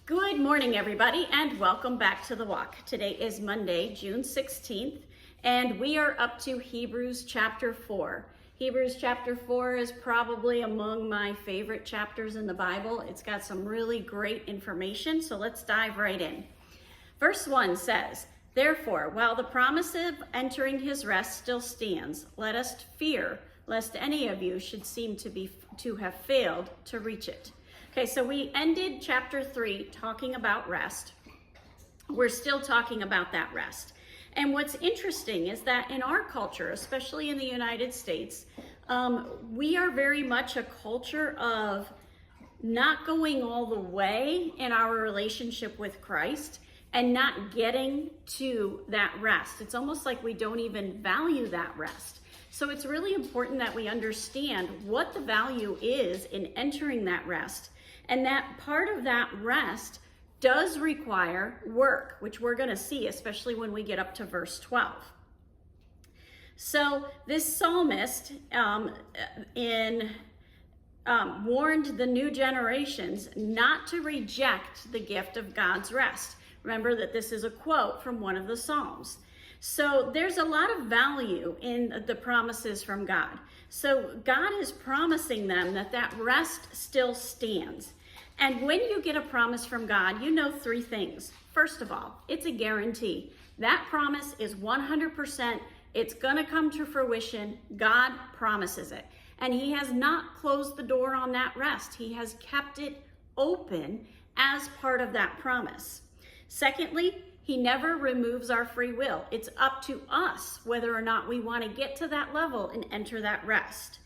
Good morning, everybody, and welcome back to The Walk. Today is Monday, June 16th, and we are up to Hebrews chapter 4. Hebrews chapter 4 is probably among my favorite chapters in the Bible. It's got some really great information, so let's dive right in. Verse 1 says, "Therefore, while the promise of entering his rest still stands, let us fear, lest any of you should seem to have failed to reach it." Okay, so we ended chapter 3 talking about rest. We're still talking about that rest. And what's interesting is that in our culture, especially in the United States, we are very much a culture of not going all the way in our relationship with Christ and not getting to that rest. It's almost like we don't even value that rest. So it's really important that we understand what the value is in entering that rest. And that part of that rest does require work, which we're going to see, especially when we get up to verse 12. So this psalmist warned the new generations not to reject the gift of God's rest. Remember that this is a quote from one of the Psalms. So there's a lot of value in the promises from God. So God is promising them that rest still stands. And when you get a promise from God, you know three things. First of all, it's a guarantee. That promise is 100%. It's going to come to fruition. God promises it. And he has not closed the door on that rest. He has kept it open as part of that promise. Secondly, he never removes our free will. It's up to us whether or not we want to get to that level and enter that rest.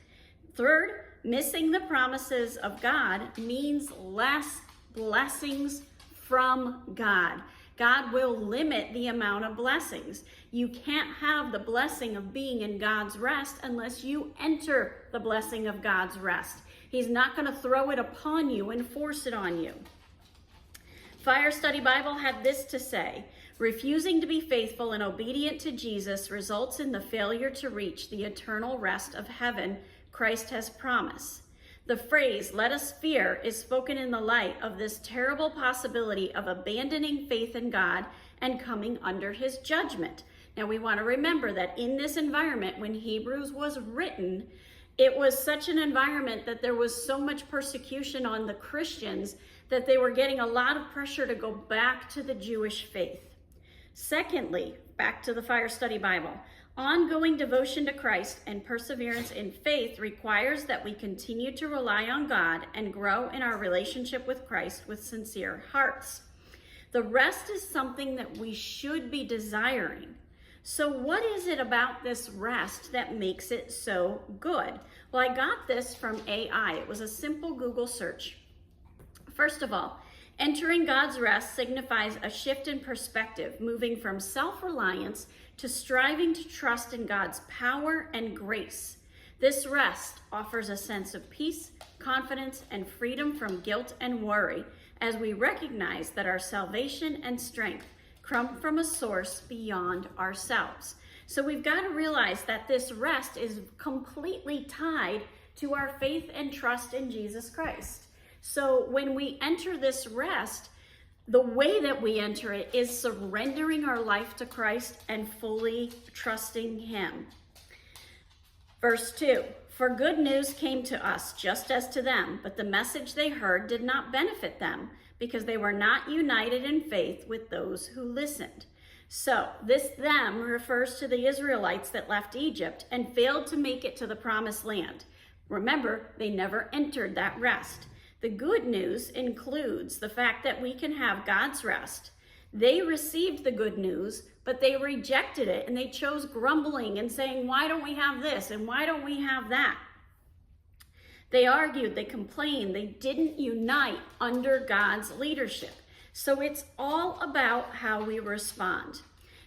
Third, missing the promises of God means less blessings from God. God will limit the amount of blessings. You can't have the blessing of being in God's rest unless you enter the blessing of God's rest. He's not going to throw it upon you and force it on you. Fire Study Bible had this to say: refusing to be faithful and obedient to Jesus results in the failure to reach the eternal rest of heaven Christ has promised. The phrase, "let us fear," is spoken in the light of this terrible possibility of abandoning faith in God and coming under his judgment. Now we want to remember that in this environment, when Hebrews was written, it was such an environment that there was so much persecution on the Christians that they were getting a lot of pressure to go back to the Jewish faith. Secondly, back to the Fire Study Bible, ongoing devotion to Christ and perseverance in faith requires that we continue to rely on God and grow in our relationship with Christ with sincere hearts. The rest is something that we should be desiring. So what is it about this rest that makes it so good? Well, I got this from AI. It was a simple Google search. First of all, entering God's rest signifies a shift in perspective, moving from self-reliance to striving to trust in God's power and grace. This rest offers a sense of peace, confidence, and freedom from guilt and worry as we recognize that our salvation and strength come from a source beyond ourselves. So we've got to realize that this rest is completely tied to our faith and trust in Jesus Christ. So when we enter this rest, the way that we enter it is surrendering our life to Christ and fully trusting him. Verse 2, "For good news came to us just as to them, but the message they heard did not benefit them because they were not united in faith with those who listened." So this "them" refers to the Israelites that left Egypt and failed to make it to the promised land. Remember, they never entered that rest. The good news includes the fact that we can have God's rest. They received the good news, but they rejected it and they chose grumbling and saying, "Why don't we have this? And why don't we have that?" They argued, they complained, they didn't unite under God's leadership. So it's all about how we respond.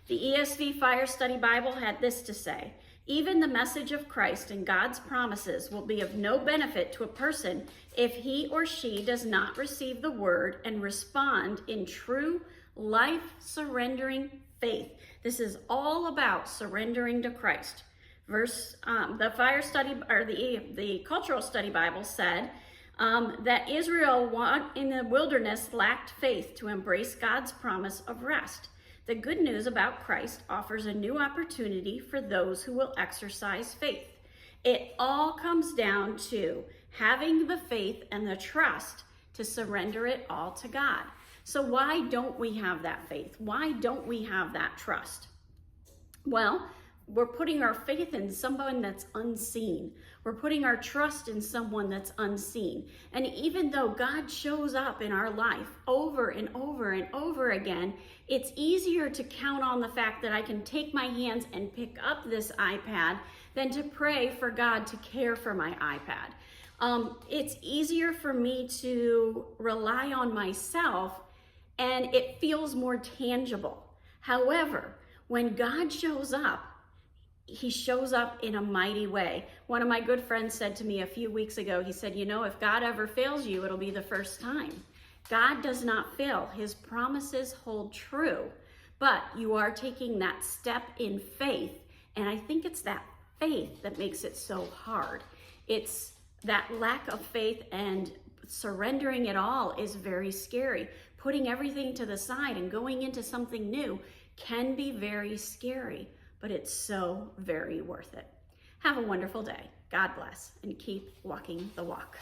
The ESV Fire Study Bible had this to say: even the message of Christ and God's promises will be of no benefit to a person if he or she does not receive the word and respond in true life-surrendering faith. This is all about surrendering to Christ. The Fire Study, or the Cultural Study Bible said, that Israel in the wilderness lacked faith to embrace God's promise of rest. The good news about Christ offers a new opportunity for those who will exercise faith. It all comes down to having the faith and the trust to surrender it all to God. So why don't we have that faith? Why don't we have that trust? Well, we're putting our faith in someone that's unseen. We're putting our trust in someone that's unseen. And even though God shows up in our life over and over and over again, it's easier to count on the fact that I can take my hands and pick up this iPad than to pray for God to care for my iPad. It's easier for me to rely on myself, and it feels more tangible. However, when God shows up, he shows up in a mighty way. One of my good friends said to me a few weeks ago, he said, if God ever fails you, it'll be the first time. God does not fail. His promises hold true, but you are taking that step in faith. And I think it's that faith that makes it so hard. It's that lack of faith, and surrendering it all is very scary. Putting everything to the side and going into something new can be very scary, but it's so very worth it. Have a wonderful day. God bless, and keep walking the walk.